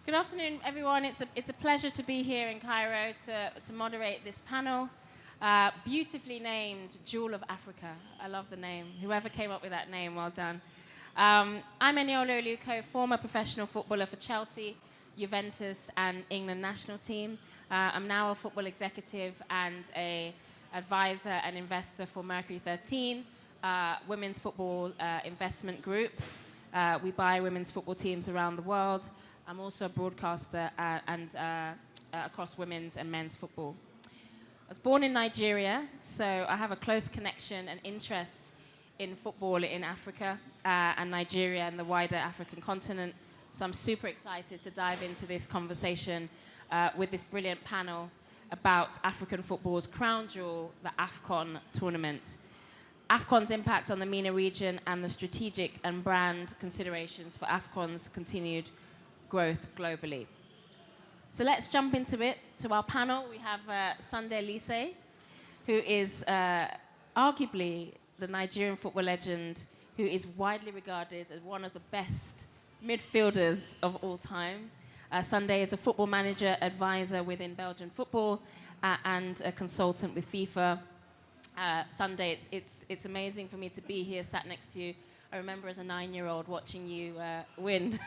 Good afternoon, everyone. It's a pleasure to be here in Cairo to moderate this panel. Beautifully named Jewel of Africa. I love the name. Whoever came up with that name, well done. I'm 𝐓𝐡𝐞 𝐉𝐞𝐰𝐞𝐥, former professional footballer for Chelsea, Juventus, and England national team. I'm now a football executive and an advisor and investor for Mercury 13, women's football investment group. We buy women's football teams around the world. I'm also a broadcaster across women's and men's football. I was born in Nigeria, so I have a close connection and interest in football in Africa and Nigeria and the wider African continent. So I'm super excited to dive into this conversation with this brilliant panel about African football's crown jewel, the AFCON tournament. AFCON's impact on the MENA region and the strategic and brand considerations for AFCON's continued growth globally. So let's jump into it. To our panel, we have Sunday Oliseh, who is arguably the Nigerian football legend who is widely regarded as one of the best midfielders of all time. Sunday is a football manager, advisor within Belgian football, and a consultant with FIFA. Sunday, it's amazing for me to be here, sat next to you. I remember as a 9-year-old watching you win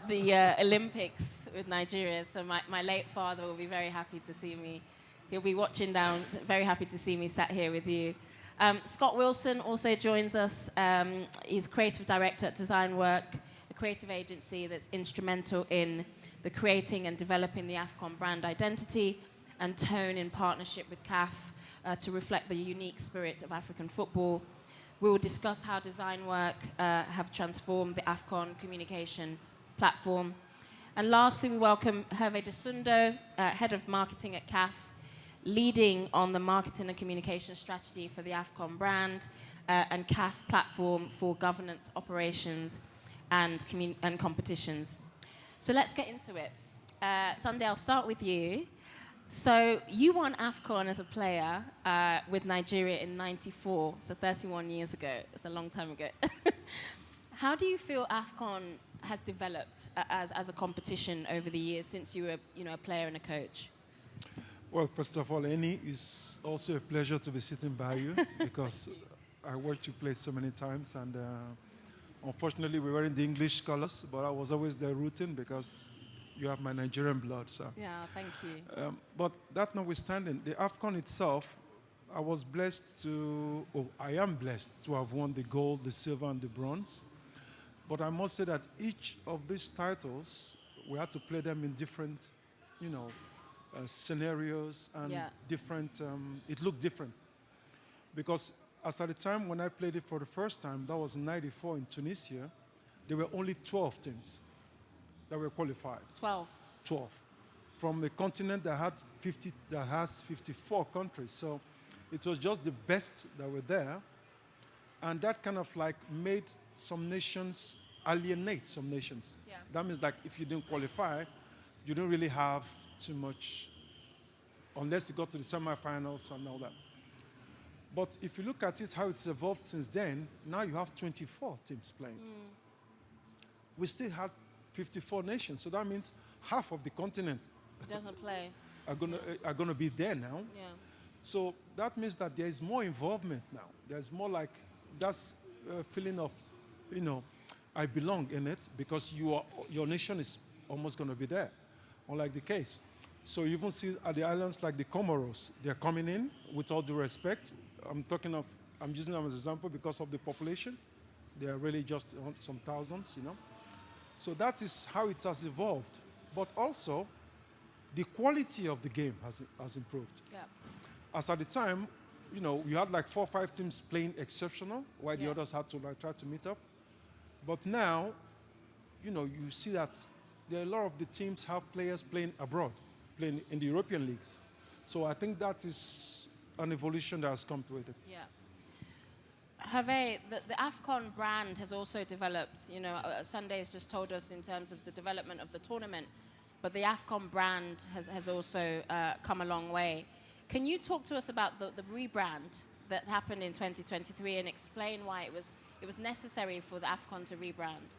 the Olympics with Nigeria. So my late father will be very happy to see me. He'll be watching down, very happy to see me sat here with you. Scott Wilson also joins us. He's creative director at Design Work, a creative agency that's instrumental in the creating and developing the AFCON brand identity and tone in partnership with CAF to reflect the unique spirit of African football. We will discuss how Design Work have transformed the AFCON communication platform. And lastly, we welcome 𝐓𝐡𝐞 head of marketing at CAF, leading on the marketing and communication strategy for the AFCON brand and CAF platform for governance, operations, and competitions. So let's get into it. Sunday, I'll start with you. So you won AFCON as a player with Nigeria in '94, so 31 years ago. It's a long time ago. How do you feel AFCON has developed as a competition over the years since you were a player and a coach? Well, first of all, Eni, it's also a pleasure to be sitting by you because I watched you play so many times, and unfortunately we were in the English colours, but I was always there rooting because you have my Nigerian blood. So. Yeah, thank you. But that notwithstanding, the AFCON itself, I am blessed to have won the gold, the silver, and the bronze. But I must say that each of these titles, we had to play them in different, scenarios and different. It looked different because as at the time when I played it for the first time, that was in '94 in Tunisia, there were only 12 teams that were qualified. 12. From a continent that has 54 countries. So it was just the best that were there. And that kind of like made some nations alienate some nations. Yeah. That means like if you didn't qualify, you don't really have too much unless you got to the semifinals and all that. But if you look at it, how it's evolved since then, now you have 24 teams playing. We still have 54 nations, so that means half of the continent doesn't play. are gonna be there now. Yeah. So that means that there is more involvement now. There's more like that's a feeling of, I belong in it because your nation is almost gonna be there, unlike the case. So you even see at the islands like the Comoros, they're coming in with all due respect. I'm using them as an example because of the population. They are really just some thousands, So that is how it has evolved. But also, the quality of the game has improved. Yeah. As at the time, you had like 4 or 5 teams playing exceptional, while the others had to try to meet up. But now, you see that there are a lot of the teams have players playing abroad, playing in the European leagues. So I think that is an evolution that has come to it. Yeah. 𝐓𝐡𝐞, the AFCON brand has also developed. Sunday has just told us in terms of the development of the tournament, but the AFCON brand has also come a long way. Can you talk to us about the rebrand that happened in 2023 and explain why it was necessary for the AFCON to rebrand?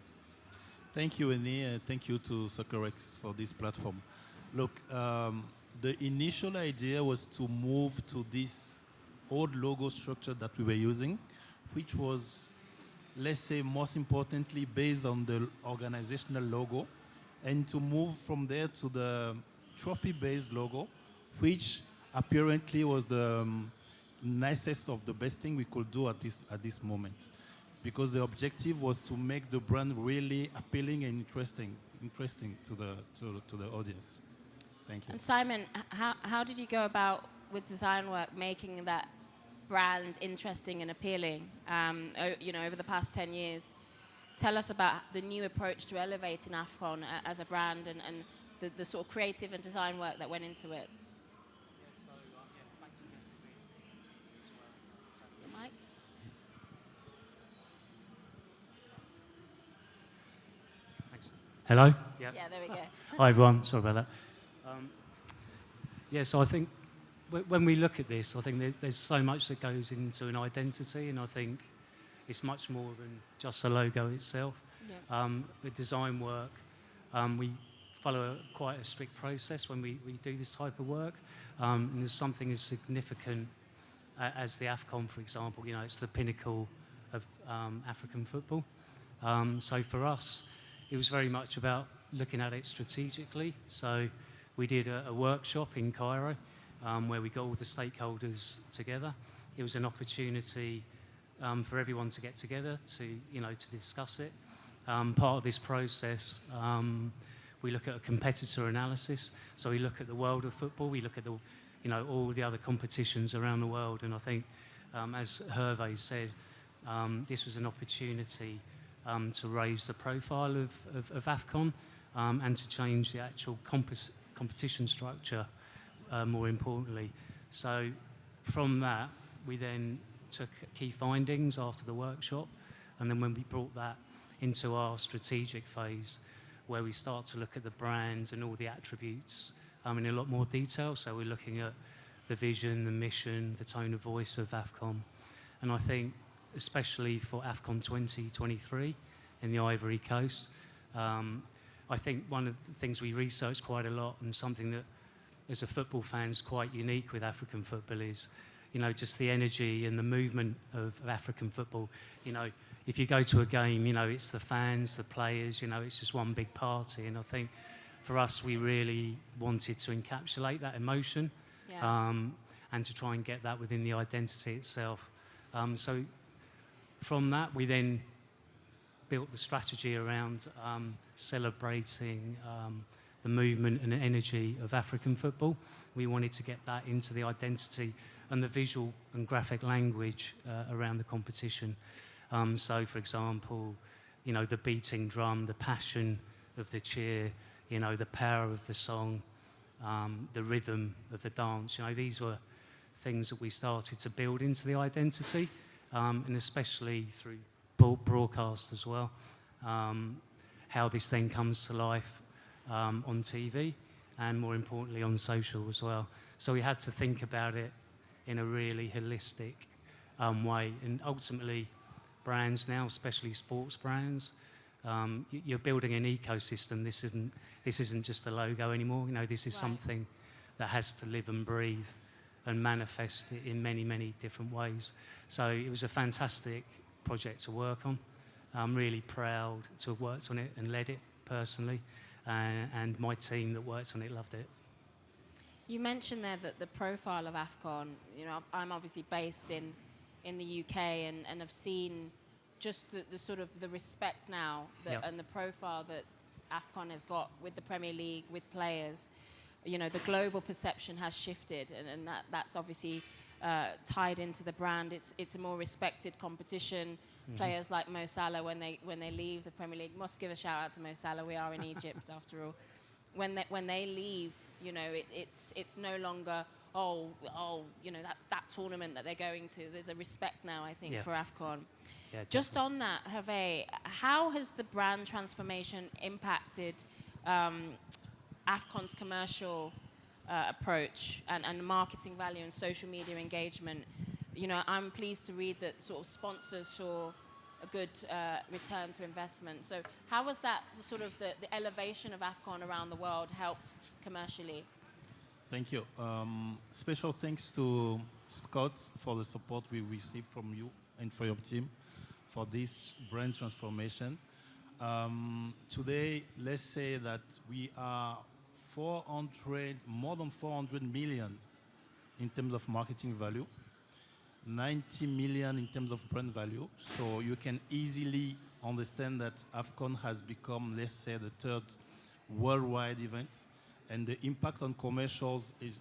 Thank you, Annie, and thank you to 𝐓𝐶𝐞 for this platform. Look, the initial idea was to move to this old logo structure that we were using, which was, let's say, most importantly, based on the organizational logo, and to move from there to the trophy-based logo, which apparently was the nicest of the best thing we could do at this moment, because the objective was to make the brand really appealing and interesting to the audience. Thank you. And Simon, how did you go about with design work, making that brand interesting and appealing? Over the past 10 years, tell us about the new approach to elevating 𝐓𝐶𝐞 as a brand and the sort of creative and design work that went into it. The mic? Thanks. Hello? Yeah, there we go. Hi, everyone. Sorry about that. So I think when we look at this, I think there's so much that goes into an identity, and I think it's much more than just the logo itself. Yeah. The design work, we follow quite a strict process when we do this type of work. And there's something as significant as the 𝐓𝐶𝐞, for example. It's the pinnacle of African football. So for us, it was very much about looking at it strategically. So we did a workshop in Cairo where we got all the stakeholders together. It was an opportunity for everyone to get together to discuss it. Part of this process, we look at a competitor analysis. So we look at the world of football. We look at all the other competitions around the world. And I think, as Hervé said, this was an opportunity to raise the profile of 𝐓𝐶𝐞 and to change the actual competition structure, more importantly. So from that, we then took key findings after the workshop, and then when we brought that into our strategic phase, where we start to look at the brands and all the attributes in a lot more detail. So we're looking at the vision, the mission, the tone of voice of 𝐓𝐶𝐞. And I think, especially for 𝐓𝐶𝐞 2023 in the Ivory Coast, I think one of the things we researched quite a lot, and something that as a football fan is quite unique with African football, is just the energy and the movement of African football. If you go to a game, it's the fans, the players, it's just one big party. And I think for us, we really wanted to encapsulate that emotion, and to try and get that within the identity itself. So from that, we then built the strategy around celebrating the movement and energy of African football. We wanted to get that into the identity and the visual and graphic language around the competition. So, for example, the beating drum, the passion of the cheer, the power of the song, the rhythm of the dance. These were things that we started to build into the identity, and especially through broadcast as well. How this then comes to life on TV, and more importantly on social as well. So we had to think about it in a really holistic way. And ultimately, brands now, especially sports brands, you're building an ecosystem. This isn't just a logo anymore. This is something that has to live and breathe and manifest it in many, many different ways. So it was a fantastic project to work on. I'm really proud to have worked on it and led it personally, and my team that worked on it loved it. You mentioned there that the profile of 𝐓𝐶𝐞, I'm obviously based in the UK and have seen just the sort of the respect now and the profile that 𝐓𝐶𝐞 has got with the Premier League, with players. The global perception has shifted, and that's obviously tied into the brand. It's a more respected competition. Mm-hmm. Players like Mo Salah, when they leave the Premier League, must give a shout out to Mo Salah. We are in Egypt after all. When they leave, it's no longer that tournament that they're going to. There's a respect now, I think, for 𝐓𝐶𝐞. Yeah, just on that, Hervé, how has the brand transformation impacted 𝐓𝐶𝐞's commercial approach and marketing value and social media engagement? I'm pleased to read that sort of sponsors saw a good return to investment. So how was that sort of the elevation of AFCON around the world helped commercially? Thank you. Special thanks to Scott for the support we received from you and for your team for this brand transformation. Today, let's say that we are more than 400 million in terms of marketing value, 90 million in terms of brand value. So you can easily understand that AFCON has become, let's say, the third worldwide event. And the impact on commercials is,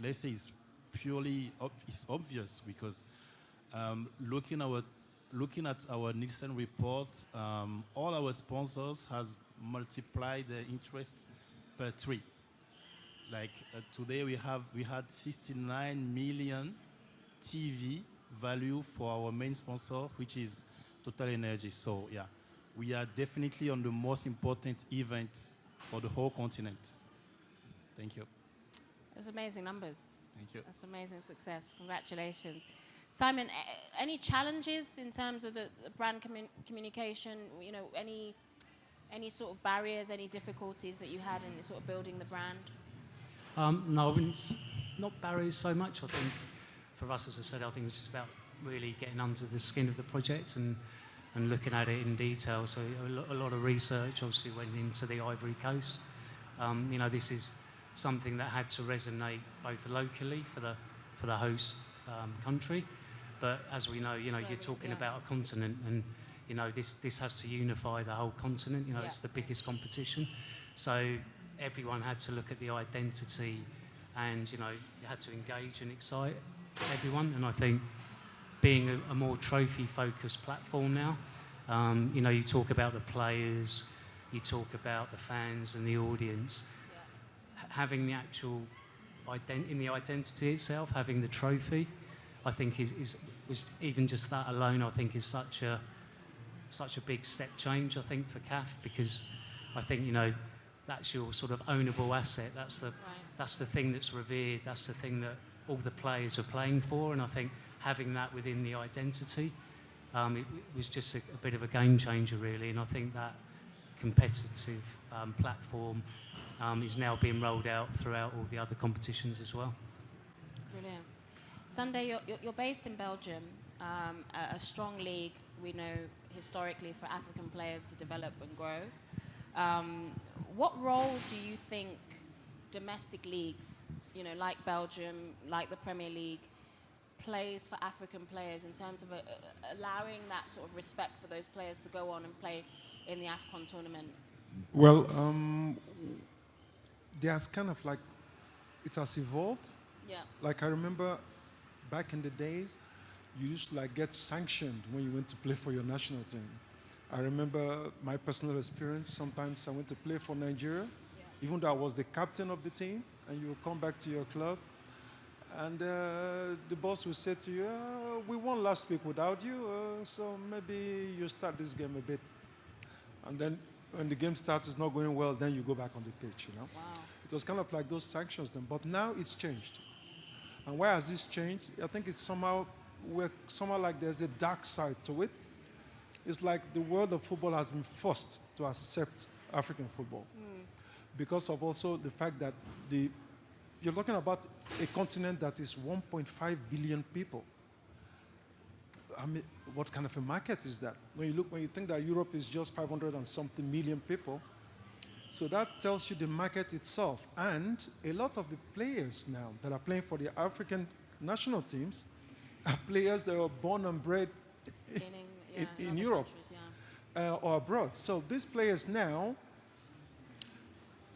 let's say, is purely obvious because looking at our Nielsen report, all our sponsors has multiplied the interest per 3. Like today we had 69 million TV value for our main sponsor, which is Total Energy. So yeah, we are definitely on the most important event for the whole continent. Thank you. Those amazing numbers. Thank you. That's amazing success. Congratulations. Simon, any challenges in terms of the brand communication? You know, any sort of barriers, any difficulties that you had in sort of building the brand? No, I wouldn't, not barriers so much. I think for us, as I said, I think it's just about really getting under the skin of the project and looking at it in detail. So a lot of research obviously went into the Ivory Coast. You know, this is something that had to resonate both locally for the host country, but as we know, you're talking about a continent, and you know this has to unify the whole continent. You know, it's the biggest competition, so everyone had to look at the identity, and you had to engage and excite everyone. And I think being a more trophy-focused platform now, you talk about the players, you talk about the fans and the audience. Having the actual in the identity itself, having the trophy, I think was even just that alone. I think is such a big step change. I think for CAF, because I think that's your sort of ownable asset. That's the thing that's revered. That's the thing that all the players are playing for. And I think having that within the identity, it was just a bit of a game changer, really. And I think that competitive platform is now being rolled out throughout all the other competitions as well. Brilliant. Sunday, you're based in Belgium, a strong league, we know historically, for African players to develop and grow. What role do you think domestic leagues, like Belgium, like the Premier League, plays for African players in terms of allowing that sort of respect for those players to go on and play in the AFCON tournament? Well, there's kind of like, it has evolved. Yeah. Like I remember back in the days, you used to like get sanctioned when you went to play for your national team. I remember my personal experience. Sometimes I went to play for Nigeria, even though I was the captain of the team, and you would come back to your club, and the boss would say to you, we won last week without you, so maybe you start this game a bit. And then when the game starts, it's not going well, then you go back on the pitch, Wow. It was kind of like those sanctions then, but now it's changed. And why has this changed? I think it's somehow like there's a dark side to it. It's like the world of football has been forced to accept African football because of also the fact that you're talking about a continent that is 1.5 billion people. I mean, what kind of a market is that? When you think that Europe is just 500 and something million people, so that tells you the market itself. And a lot of the players now that are playing for the African national teams are players that were born and bred in Europe or abroad. So these players now,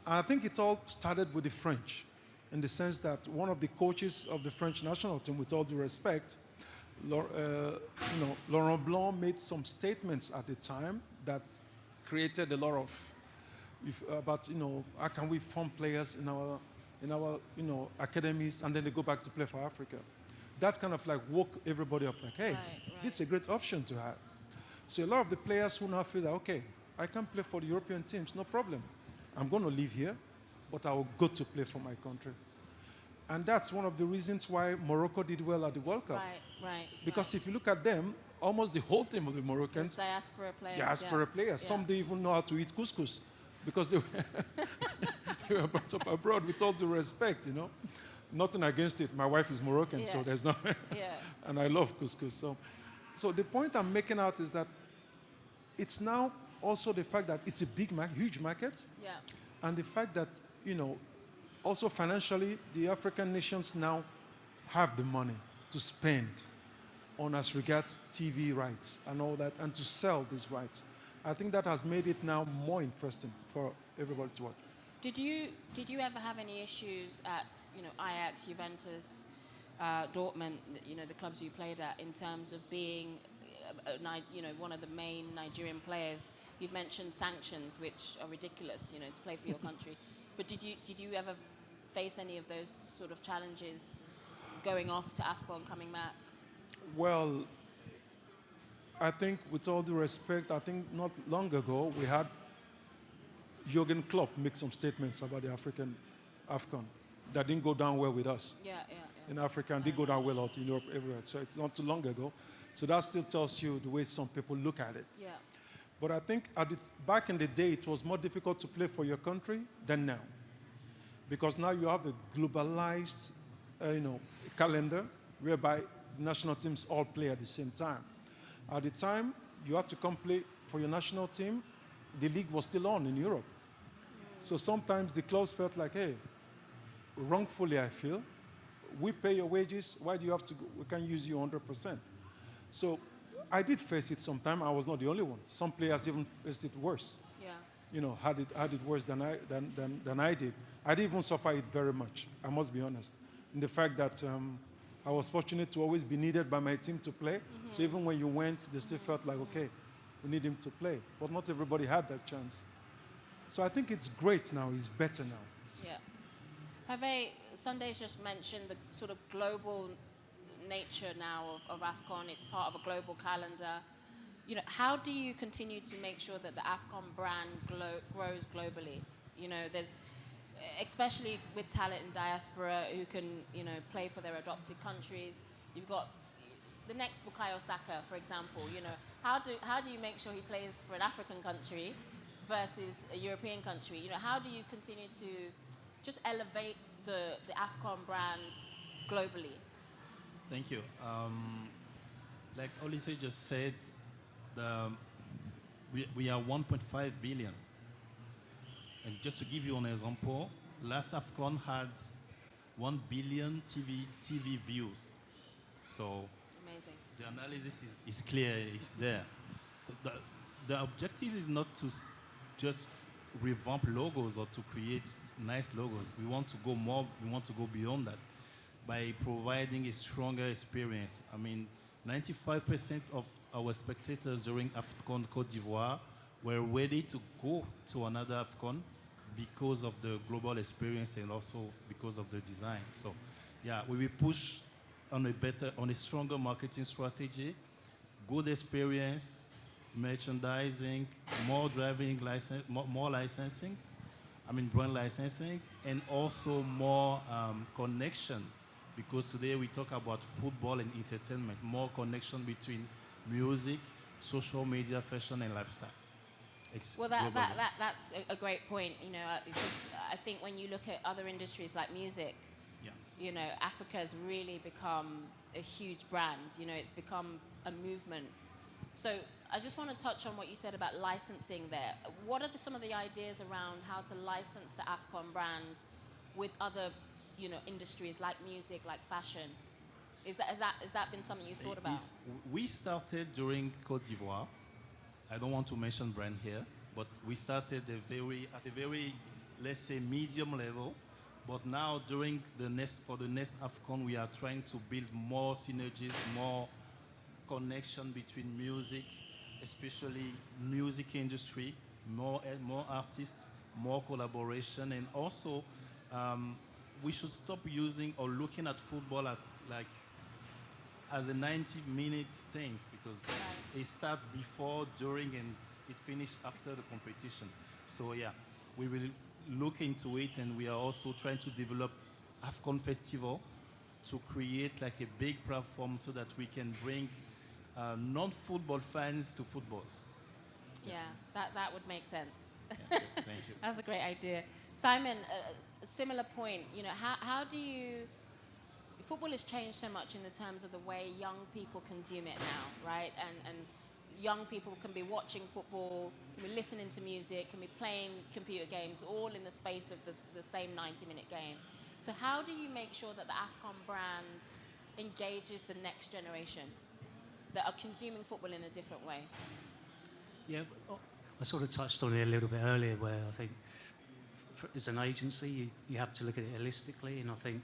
I think it all started with the French, in the sense that one of the coaches of the French national team, with all due respect, Laurent Blanc made some statements at the time that created a lot of about how can we form players in our academies, and then they go back to play for Africa. That kind of like woke everybody up, like, hey, this is a great option to have. So a lot of the players who now feel that, okay, I can play for the European teams, no problem. I'm going to live here, but I will go to play for my country. And that's one of the reasons why Morocco did well at the World Cup. Right. Because if you look at them, almost the whole team of the Moroccans, Those diaspora players. diaspora players. Yeah. Some didn't even know how to eat couscous because they were, they were brought up abroad, with all due respect, you know. Nothing against it. My wife is Moroccan, so Yeah. there's no... Yeah. And I love couscous. So the point I'm making out is that it's now also the fact that it's a big, huge market, Yeah. and the fact that, you know, also financially, the African nations now have the money to spend on as regards TV rights and all that, and to sell these rights. I think that has made it now more interesting for everybody to watch. Did you ever have any issues at, you know, Ajax, Juventus, Dortmund, you know, the clubs you played at, in terms of being, you know, one of the main Nigerian players? You've mentioned sanctions, which are ridiculous, you know, to play for your country. But did you ever face any of those sort of challenges going off to AFCON, coming back? Well, I think with all due respect, I think not long ago we had Jürgen Klopp make some statements about the African AFCON that didn't go down well with us Yeah. in Africa, and did go down well out in Europe, everywhere. So it's not too long ago. So that still tells you the way some people look at it. Yeah. But I think back in the day, it was more difficult to play for your country than now, because now you have a globalized, you know, calendar whereby national teams all play at the same time. At the time, you had to come play for your national team. The league was still on in Europe. So sometimes the clubs felt like, hey, wrongfully I feel, we pay your wages, why do you have to go? We can use you 100%. So I did face it sometime. I was not the only one. Some players even faced it worse. Yeah. You know, had it worse than I did. I didn't even suffer it very much, I must be honest. In the fact that I was fortunate to always be needed by my team to play. So even when you went, they still felt like, okay, we need him to play. But not everybody had that chance. So I think it's great now. It's better now. Yeah. Sunday's just mentioned the sort of global nature now of AFCON. It's part of a global calendar. You know, how do you continue to make sure that the AFCON brand grows globally? You know, there's, especially with talent in diaspora who can, you know, play for their adopted countries. You've got the next Bukayo Saka, for example. You know, how do you make sure he plays for an African country versus a European country? You know, how do you continue to just elevate the AFCON brand globally? Thank you. Like Olise just said, we are 1.5 billion. And just to give you an example, last AFCON had 1 billion TV views. So Amazing. the analysis is clear, it's there. So the objective is not to just revamp logos or to create nice logos. We want to go more, we want to go beyond that by providing a stronger experience. I mean, 95% of our spectators during AFCON Côte d'Ivoire were ready to go to another AFCON because of the global experience and also because of the design. So, yeah, we will push on a stronger marketing strategy, good experience, merchandising, more driving license, more licensing, I mean brand licensing, and also more connection, because today we talk about football and entertainment, more connection between music, social media, fashion, and lifestyle. Well, that's a great point, you know, because I think when you look at other industries like music, Yeah. you know, Africa has really become a huge brand. You know, it's become a movement. So I just want to touch on what you said about licensing there. What are some of the ideas around how to license the AFCON brand with other, you know, industries like music, like fashion? Has that been something you thought about? We started during Côte d'Ivoire. I don't want to mention brand here, but we started at a very, let's say, medium level. But now for the next AFCON, we are trying to build more synergies, more connection between music, especially music industry, more artists, more collaboration, and also we should stop using or looking at football as a 90-minute thing, because it starts before, during, and it finishes after the competition. So yeah, we will look into it, and we are also trying to develop AFCON Festival to create like a big platform so that we can bring non-football fans to footballs. Yeah, that would make sense. Thank you. That's a great idea. Simon, a similar point. You know, how do you... Football has changed so much in the terms of the way young people consume it now, right? And young people can be watching football, can be listening to music, can be playing computer games, all in the space of the same 90-minute game. So how do you make sure that the AFCON brand engages the next generation that are consuming football in a different way? Yeah, I sort of touched on it a little bit earlier, where I think as an agency, you have to look at it holistically, and I think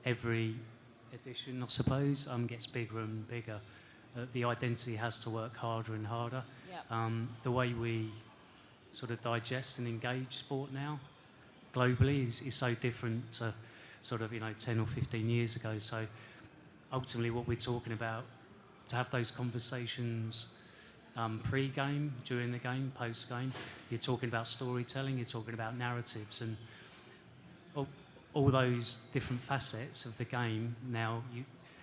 every edition, I suppose, gets bigger and bigger. The identity has to work harder and harder. Yeah. The way we sort of digest and engage sport now globally is so different to sort of 10 or 15 years ago. So ultimately what we're talking about, to have those conversations pre-game, during the game, post-game, you're talking about storytelling, you're talking about narratives, and all those different facets of the game now,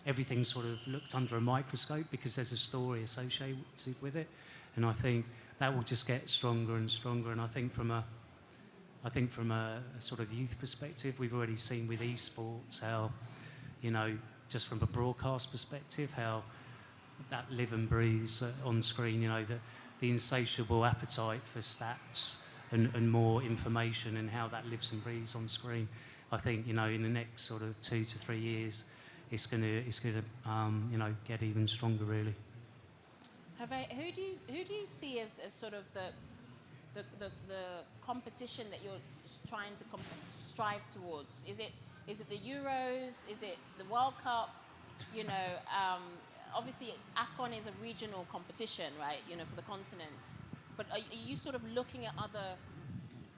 everything's sort of looked under a microscope because there's a story associated with it, and I think that will just get stronger and stronger. And I think from a sort of youth perspective, we've already seen with esports how, just from a broadcast perspective, how that live and breathes on screen. The insatiable appetite for stats and more information, and how that lives and breathes on screen. I think in the next sort of 2 to 3 years, it's gonna get even stronger, really. Who do you see as sort of the competition that you're trying to strive towards? Is it the Euros? Is it the World Cup? Obviously AFCON is a regional competition, right? For the continent. But are you sort of looking at other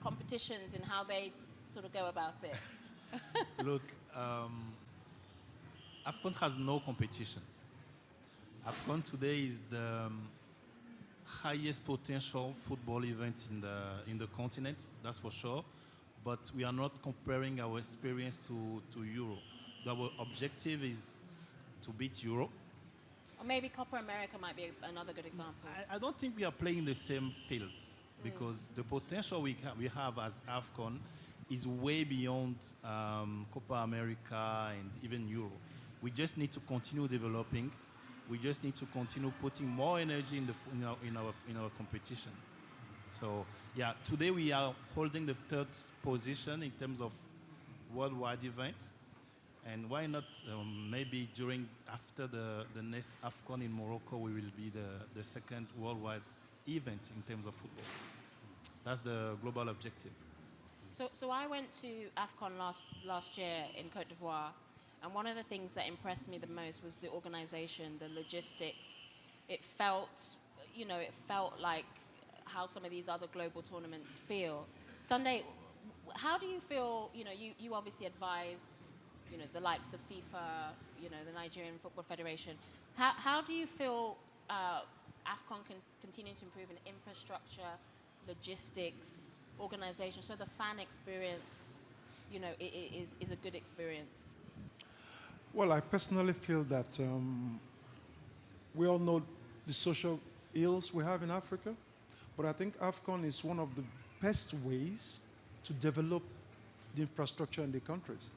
competitions and how they sort of go about it? Look, AFCON has no competitions. AFCON today is the highest potential football event in the continent, that's for sure. But we are not comparing our experience to Euro. Our objective is to beat Euro. Or maybe Copa America might be another good example. I don't think we are playing the same fields, because the potential we have as AFCON is way beyond Copa America and even Euro. We just need to continue developing. We just need to continue putting more energy in our competition. So yeah, today we are holding the 3rd position in terms of worldwide events. And why not maybe after the next AFCON in Morocco, we will be the 2nd worldwide event in terms of football. That's the global objective. So I went to AFCON last year in Côte d'Ivoire, and one of the things that impressed me the most was the organization, the logistics. It felt like how some of these other global tournaments feel. Sunday, how do you feel? You obviously advise, the likes of FIFA, the Nigerian Football Federation. How do you feel AFCON can continue to improve in infrastructure, logistics, organization, so the fan experience, is a good experience? Well, I personally feel that we all know the social ills we have in Africa, but I think AFCON is one of the best ways to develop the infrastructure in the countries,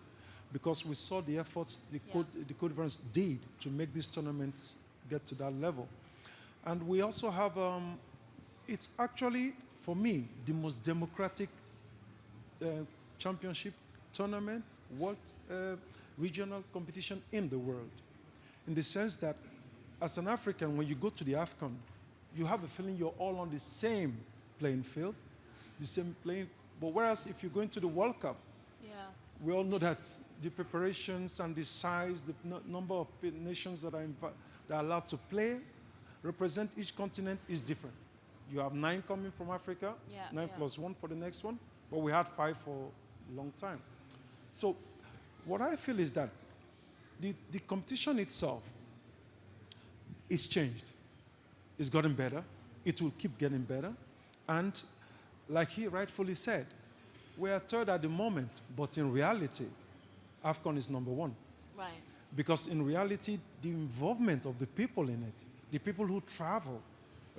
because we saw the efforts the Côte d'Ivoirans did to make these tournaments get to that level. And we also have, it's actually, for me, the most democratic championship tournament, regional competition in the world. In the sense that, as an African, when you go to the AFCON, you have a feeling you're all on the same playing field, but whereas if you go into the World Cup, we all know that the preparations and the size, the number of nations that are allowed to play, represent each continent is different. You have 9 coming from Africa, 9 plus 1 for the next one, but we had 5 for a long time. So what I feel is that the competition itself is changed. It's gotten better. It will keep getting better. And like he rightfully said, we are 3rd at the moment, but in reality, AFCON is number 1. Right. Because in reality, the involvement of the people in it the people who travel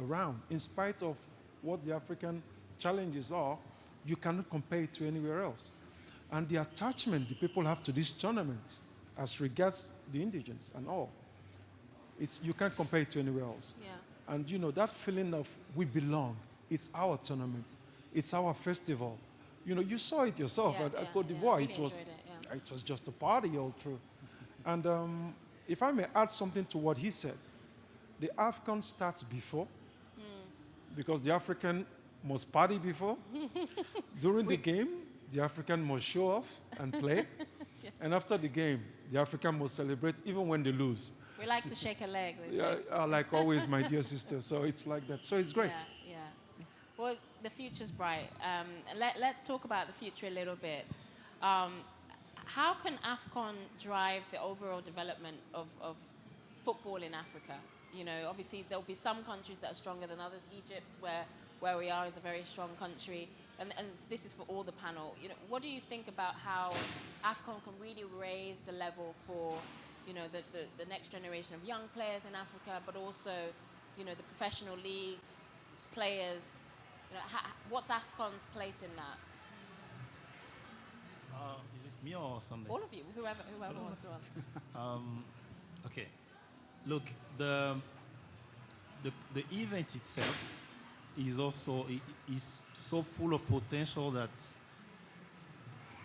around, in spite of what the African challenges are, you cannot compare it to anywhere else. And the attachment the people have to this tournament as regards the indigents and all, you can't compare it to anywhere else. Yeah. And you know, that feeling of we belong, it's our tournament, it's our festival. You know, you saw it yourself at Côte d'Ivoire. Really It was just a party all through. And if I may add something to what he said, the AFCON starts before, because the African must party before. During the game, the African must show off and play. And after the game, the African must celebrate even when they lose. We like to shake a leg. Yeah, like always, my dear sister. So it's like that. So it's great. Yeah. Well, the future's bright. Let's talk about the future a little bit. How can AFCON drive the overall development of football in Africa? You know, obviously there'll be some countries that are stronger than others. Egypt, where we are, is a very strong country, and this is for all the panel. You know, what do you think about how AFCON can really raise the level for, you know, the next generation of young players in Africa, but also, you know, the professional leagues, players? You know, what's AFCON's place in that? Is it me or something? All of you, whoever wants to answer. Okay. Look, the event itself is also is so full of potential that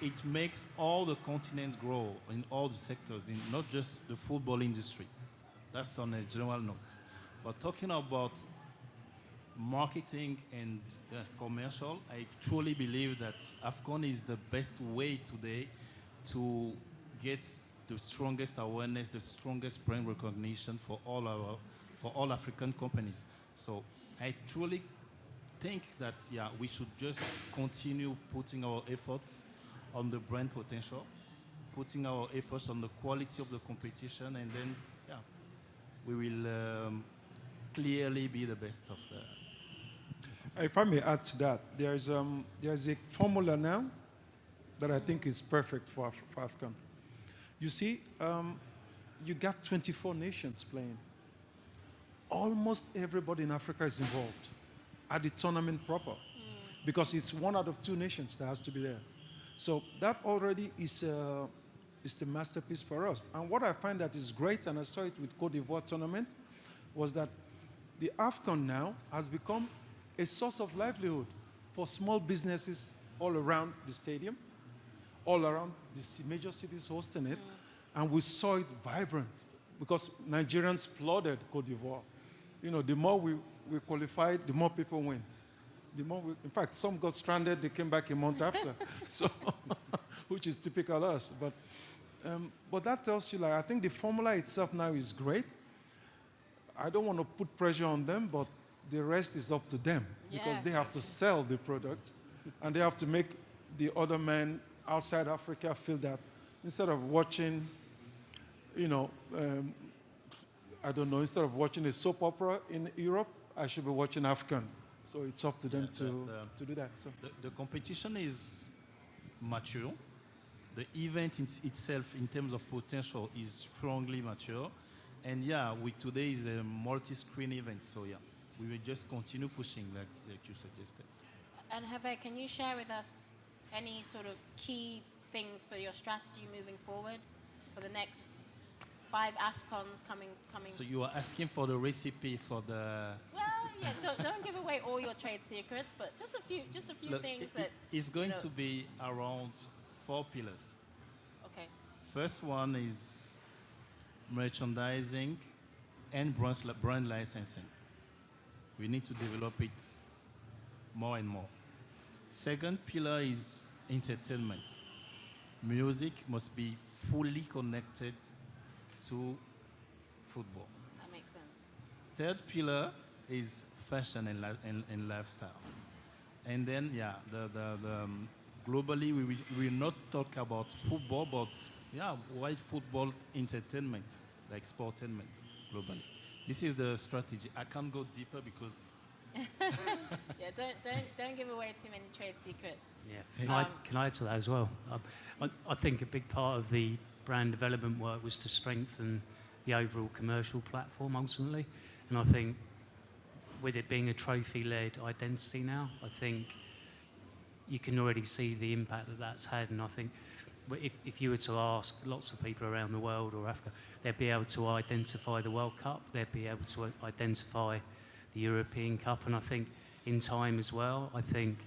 it makes all the continent grow in all the sectors, in not just the football industry. That's on a general note. But talking about marketing and commercial, I truly believe that AFCON is the best way today to get the strongest awareness, the strongest brand recognition for all African companies. So I truly think that we should just continue putting our efforts on the brand potential, putting our efforts on the quality of the competition, and then we will clearly be the best of the. If I may add to that, there's a formula now that I think is perfect for AFCON. You see, you got 24 nations playing. Almost everybody in Africa is involved at the tournament proper, because it's one out of two nations that has to be there. So that already is the masterpiece for us. And what I find that is great, and I saw it with Côte d'Ivoire tournament, was that the AFCON now has become a source of livelihood for small businesses all around the stadium, all around the major cities hosting it. And we saw it vibrant because Nigerians flooded Côte d'Ivoire. You know, the more we qualified, the more people went. In fact, some got stranded, they came back a month after, so, which is typical us. But that tells you, like, I think the formula itself now is great. I don't want to put pressure on them, but the rest is up to them, because they have to sell the product, and they have to make the other men outside Africa feel that instead of watching, you know, I don't know, instead of watching a soap opera in Europe, I should be watching AFCON. So it's up to them to do that. So. The competition is mature. The event itself, in terms of potential, is strongly mature. And today is a multi-screen event. So we will just continue pushing like you suggested. And 𝐓𝐡𝐞, can you share with us any sort of key things for your strategy moving forward for the next 5 AFCONs coming? So you are asking for the recipe for the... Well, don't give away all your trade secrets, but just a few Look, things that... It's going to be around 4 pillars. Okay. First one is merchandising and brand licensing. We need to develop it more and more. Second pillar is entertainment. Music must be fully connected to football. That makes sense. Third pillar is fashion and lifestyle. And then, globally, we will not talk about football, but wide football entertainment, like sportainment, globally. This is the strategy. I can't go deeper because... Don't give away too many trade secrets. Yeah. Can I add to that as well? I think a big part of the brand development work was to strengthen the overall commercial platform ultimately. And I think with it being a trophy-led identity now, I think you can already see the impact that that's had. And I think if you were to ask lots of people around the world or Africa, they'd be able to identify the World Cup, they'd be able to identify the European Cup, and I think in time as well, I think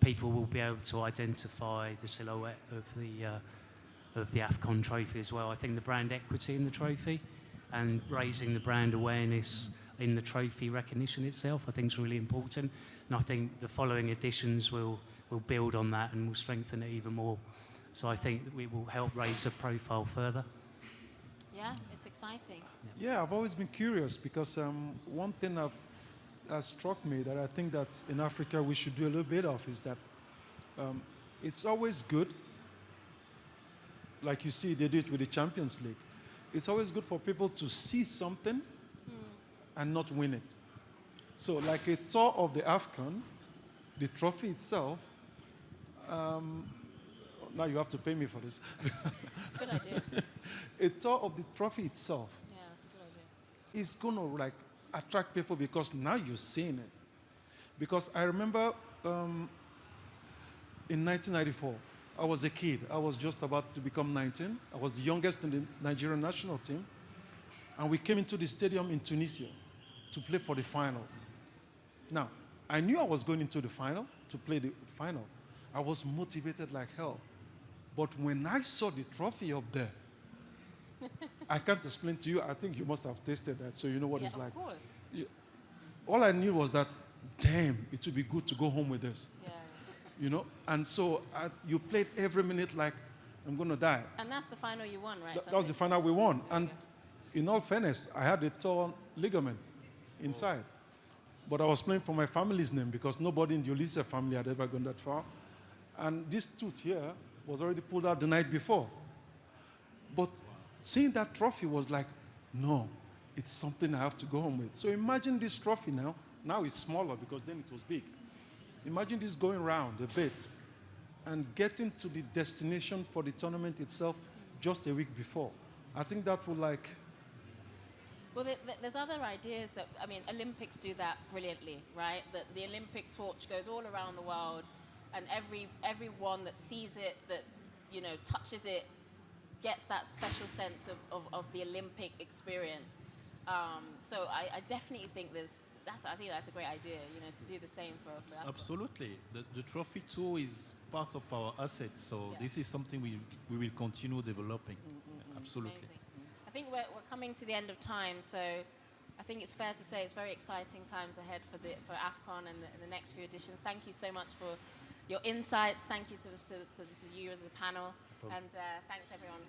people will be able to identify the silhouette of the AFCON trophy as well. I think the brand equity in the trophy and raising the brand awareness in the trophy recognition itself, I think is really important. And I think the following editions will build on that and will strengthen it even more. So I think we will help raise the profile further. Yeah, it's exciting. Yeah, I've always been curious because one thing has struck me that I think that in Africa we should do a little bit of is that it's always good, like you see they do it with the Champions League. It's always good for people to see something and not win it. So like a tour of the AFCON, the trophy itself, now you have to pay me for this. It's a good idea. A tour of the trophy itself Yeah, that's a good idea. is going to like attract people because now you're seeing it. Because I remember in 1994, I was a kid. I was just about to become 19. I was the youngest in the Nigerian national team. And we came into the stadium in Tunisia to play for the final. Now, I knew I was going into the final, to play the final. I was motivated like hell. But when I saw the trophy up there, I can't explain to you. I think you must have tasted that, so you know what it's like. Of course. All I knew was that, damn, it would be good to go home with this. Yeah. You know? And so you played every minute like, I'm going to die. And that's the final you won, right? That was the final we won. And in all fairness, I had a torn ligament inside. But I was playing for my family's name because nobody in the Ulysses family had ever gone that far. And this tooth here was already pulled out the night before. But seeing that trophy was like, no, it's something I have to go home with. So imagine this trophy now. Now it's smaller because then it was big. Imagine this going round a bit and getting to the destination for the tournament itself just a week before. I think that will like... Well, there's other ideas that, I mean, Olympics do that brilliantly, right? That the Olympic torch goes all around the world, and everyone that sees it, that, you know, touches it, gets that special sense of the Olympic experience. So I definitely think I think that's a great idea, you know, to do the same for AFCON. Absolutely. The trophy tour is part of our assets, so this is something we will continue developing. Absolutely. Amazing. I think we're coming to the end of time, so I think it's fair to say it's very exciting times ahead for AFCON and the next few editions. Thank you so much for your insights. Thank you to you as a panel, and thanks everyone